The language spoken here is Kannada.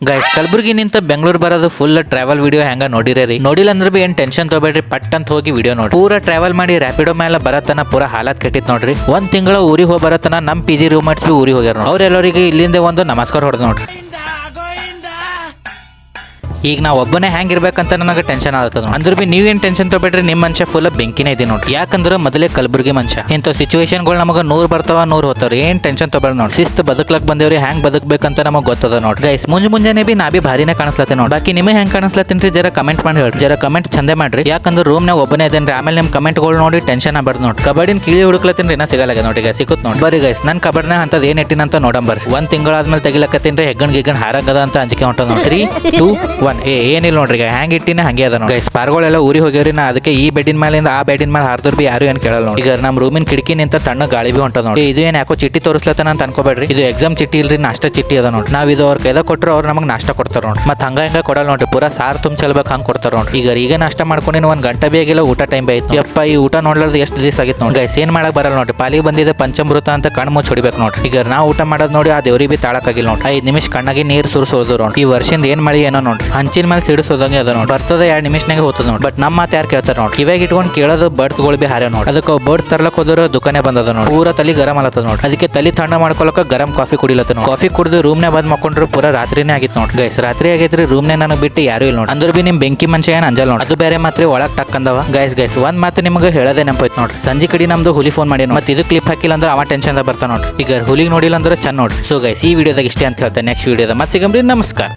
ಗೈಸ್ ಕಲಬುರಗಿ ನಿಂತ ಬೆಂಗಳೂರು ಬರೋದು ಫುಲ್ ಟ್ರಾವೆಲ್ ವಿಡಿಯೋ ಹೆಂಗ ನೋಡಿರಿ ನೋಡಿಲ್ಲ ಅಂದ್ರೆ ಬಿ ಏನ್ ಟೆನ್ಷನ್ ತಗೋಬೇಡ್ರಿ ಪಟ್ ಅಂತ ಹೋಗಿ ವಿಡಿಯೋ ನೋಡಿ ಪೂರ ಟ್ರಾವೆಲ್ ಮಾಡಿ ರ್ಯಾಪಿಡೋ ಮೇಲೆ ಬರತನ ಪೂರ ಹಾಲತ್ ಕೆಟ್ಟಿತ್ ನೋಡ್ರಿ ಒಂದ್ ತಿಂಗಳ ಊರಿಗೆ ಹೋಗಿ ಬರತನ ನಮ್ ಪಿ.ಜಿ. ರೂಮ್ಮೇಟ್ಸ್ ಬಿ ಊರಿಗೆ ಹೋಗ್ಯಾರ ಅವ್ರೆಲ್ಲರಿಗೆ ಇಲ್ಲಿಂದ ಒಂದು ನಮಸ್ಕಾರ ಹೊಡೆದ್ ನೋಡ್ರಿ. ಈಗ ನಾವು ಒಬ್ಬನೇ ಹೆಂಗ್ ಇರ್ಬೇಕಂತ ನನಗೆ ಟೆನ್ಷನ್ ಆಗ್ತದ ಅಂದ್ರೆ ಬಿ ನೀವೇನ್ ಟೆನ್ಷನ್ ತಗೋಬೇಡ್ರಿ ನಿಮ್ಮ ಮನುಷ್ಯ ಫುಲ್ ಬೆಂಕಿನೇ ಇದೆ ನೋಡ್ರಿ. ಯಾಕಂದ್ರೆ ಮೊದಲೇ ಕಲಬುರಗಿ ಮನುಷ್ಯ ಇಂಥ ಸಿಚುವೇಶನ್ಗಳು ನಮಗೆ 100 ಬರ್ತಾವ 100 ಹೋಗ್ತಾವ್ರಿ. ಏನ್ ಟೆನ್ಷನ್ ತಗೋಬೇಡ ನೋಡಿ ಶಿಸ್ತು ಬದುಕ್ಲಕ್ ಬಂದೇವ್ರಿ ಹೆಂಗ್ ಬದುಕ್ಬೇಕಂತ ನಮಗೆ ಗೊತ್ತದ ನೋಡಿ. ಗೈಸ್ ಮುಂಜಾನೆ ಬಿ ನಾ ಬಿ ಭಾರಿನೇ ಕಾಣಿಸ್ಲತ್ತೆ ನೋಡಿ. ಬಾಕಿ ನಿಮಗೆ ಹೆಂಗ್ ಕಾಣಿಸ್ಲತ್ತೀನ್ರಿ ಜರ ಕಮೆಂಟ್ ಮಾಡಿ ಹೇಳ್ರಿ. ಜರ ಕಮೆಂಟ್ ಚಂದೆ ಮಾಡ್ರಿ ಯಾಕಂದ್ರೆ ರೂಮ್ ನಾಗ ಒಬ್ಬನೇ ಇದೇನ್ರಿ. ಆಮೇಲೆ ನಿಮ್ ಕಮೆಂಟ್ಗಳು ನೋಡಿ ಟೆನ್ಷನ್ ಆಗ್ಬಾರ್ದು ನೋಡಿ. ಕಬಡ್ಡಿನ ಕೀಳಿ ಹುಡುಕ್ಲತ್ತೀನ್ರಿ ನಾ ಸಿಗಲ್ಲ ನೋಡಿ. ಈಗ ಸಿಕ್ಕುತ್ ನೋಡಿ ಬರೀ ಗೈಸ್ ನನ್ ಕಬಡ್ಡಿನ ಅಂತದ್ ಏನ್ ಇಟ್ಟಿನಂತ ನೋಡಂಬರ್. ಒಂದ್ ತಿಂಗಳಾದ್ಮೇಲೆ ತೆಗಿಲಕತ್ತೀನ್ರಿ ಹೆಗ್ಗಣ್ ಹಾರಾಗದ ಅಂತ ಅಂಜಿಕೆ ಹೊಂಟದ ನೋಡಿ. 3, 2, 1 ಏನಿಲ್ಲ ನೋಡ್ರಿ ಹ್ಯಾಂಗ್ ಇಟ್ಟಿನ ಹಂಗೆ ಅದ ನೋಡಿ. ಗೈಸ್ ಪಾರ್ಗಳೆಲ್ಲ ಊರಿಗೆ ಹೋಗ್ಯಾವ್ರಿ ನಾ ಅದಕ್ಕೆ ಈ ಬೆಡ್ಡಿನ ಮೇಲಿಂದ ಆ ಬೆಡ್ಡಿನ ಮೇಲೆ ಹಾರ್ದರ್ ಬಿ ಯಾರು ಏನ್ ಕೇಳಲ್ಲ ನೋಡಿ. ಈಗ ನಮ್ಮ ರೂಮಿನ ಕಿಟಕಿ ನಿಂತ ತಣ್ಣ ಗಾಳಿ ಬಿ ಹೊಂಟದ ನೋಡಿ. ಇದು ಏನ್ ಯಾಕೋ ಚಿಟ್ಟಿ ತೋರಿಸ್ಲತ್ತಾನ ಅಂತ ಅನ್ಕೋಬೇಡ್ರಿ. ಇದು ಎಕ್ಸಾಮ್ ಚಿಟ್ಟಿ ಇಲ್ರಿ ನಾಷ್ಟ ಚಿಟ್ಟಿ ಅದ ನೋಡಿ. ನಾವ್ ಇದು ಅವ್ರ ಕೈದಾಗ ಕೊಟ್ಟರು ಅವ್ರು ನಮಗೆ ನಾಷ್ಟ ಕೊಡ್ತಾರ ನೋಡಿ. ಮತ್ ಹಂಗ ಕೊಡಲ್ಲ ನೋಡ್ರಿ ಪೂರಾ ಸಾರ್ ತುಂಬ ಚೆಲ್ಬೇಕು ಹಂಗ್ ಕೊಡ್ತಾರ ನೋಡ್ರಿ. ಈಗ ನಾಷ್ಟ ಮಾಡ್ಕೊಂಡಿನ ಒಂದ್ ಗಂಟೆ ಬೇಗಿಲ್ಲ ಊಟ ಟೈಮ್ ಆಯ್ತು. ಯಪ್ಪ ಈ ಊಟ ನೋಡ್ಲಾರ್ದು ಎಷ್ಟು ದಿವಸ ಆಗಿತ್ತು ನೋಡಿ. ಗೈಸ್ ಏನ್ ಮಾಡಕ್ ಬರಲ್ಲ ನೋಡ್ರಿ. ಪಾಲಿಗೆ ಬಂದಿದೆ ಪಂಚಮೃತ ಅಂತ ಕಣ್ಣು ಮುಚ್ಚಿ ಹೊಡಿಬೇಕು ನೋಡ್ರಿ. ಈಗ ನಾವು ಊಟ ಮಾಡೋದ್ ನೋಡಿ ಆ ದೇವ್ರಿಗೆ ಬಿ ತಾಳಕ್ಕಾಗಿಲ್ಲ ನೋಡ್ರಿ. 5 ನಿಮಿಷ ಕಣ್ಣಾಗಿ ನೀರು ಸುರಿಸೋದು ನೋಡಿ. ಈ ವರ್ಷದಿಂದ ಏನ್ ಮಳಿ ಏನೋ ನೋಡ್ರಿ ಹಂಚಿನ ಮೇಲೆ ಸಿಡಿಸೋದಂಗೆ ಅದ ನೋಡಿ. ಬರ್ತದ 2 ನಿಮಿಷನಾಗ ಹೋಗ್ತದ ನೋಡಿ. ಬಟ್ ನಮ್ಮ ಮಾತು ಯಾರು ಕೇಳ್ತಾರ ನೋಡಿ. ಇವಾಗ ಇಟ್ಕೊಂಡು ಕೇಳೋದು ಬರ್ಡ್ಸ್ಗಳು ಬಿ ಹಾರ್ಯಾವ ನೋಡಿ. ಅದಕ್ಕೆ ಬರ್ಡ್ಸ್ ತರ್ಲಕ್ ಹೋದ್ರ ದುಕಾನೆ ಬಂದದ ನೋಡಿ. ಪೂರ ತಲೆ ಗರಂ ಅಲತ್ತದ ನೋಡಿ. ಅದಕ್ಕೆ ತಲೆ ತಣ್ಣ ಮಾಡ್ಕೊಳಕ ಗರಂ ಕಾಫಿ ಕುಡಿಲತ್ತ ನೋಡಿ. ಕಾಫಿ ಕುಡಿದು ರೂಮ್ನೇ ಬಂದ್ ಮಕ್ಕೊಂಡ್ರು ಪೂರ ರಾತ್ರಿನೇ ಆಗಿತ್ತು ನೋಡಿ. ಗೈಸ್ ರಾತ್ರಿ ಆಗೈತ್ರಿ ರೂಮ್ನೇ ನನಗೆ ಬಿಟ್ಟು ಯಾರು ಇಲ್ಲ ನೋಡಿ. ಅಂದ್ರೆ ಬಿ ನಿಮ್ ಬೆಂಕಿ ಮನುಷ್ಯ ಏನ್ ಅಂಜಲ್ ನೋಡಿ. ಅದು ಬೇರೆ ಮಾತ್ರ ಒಳಗ್ ಟಕ್ ಅಂದವ. ಗೈಸ್ ಒಂದ್ ಮಾತು ನಿಮಗೆ ಹೇಳದೆ ನೆನಪೈತ್ ನೋಡ್ರಿ. ಸಂಜೆ ಕಡೆ ನಮ್ದು ಹುಲಿ ಫೋನ್ ಮಾಡಿ ಮತ್ತೆ ಇದು ಕ್ಲಿಪ್ ಹಾಕಿಲ್ಲ ಅಂದ್ರೆ ಅವ ಟೆನ್ಷನ್ ಬರ್ತಾ ನೋಡ್ರಿ. ಈಗ ಹುಲಿಗೆ ನೋಡಿಲ್ಲ ಅಂದ್ರೆ ಚಂದ ನೋಡ್ರಿ. ಸೊ ಗೈಸ್ ಈ ವಿಡಿಯೋದಾಗ ಇಷ್ಟೇ ಅಂತ ಹೇಳ್ತೇನೆ. ನೆಕ್ಸ್ಟ್ ವಿಡಿಯೋದ ಮತ್ತೆ ಸಿಗಮ್ರಿ. ನಮಸ್ಕಾರ.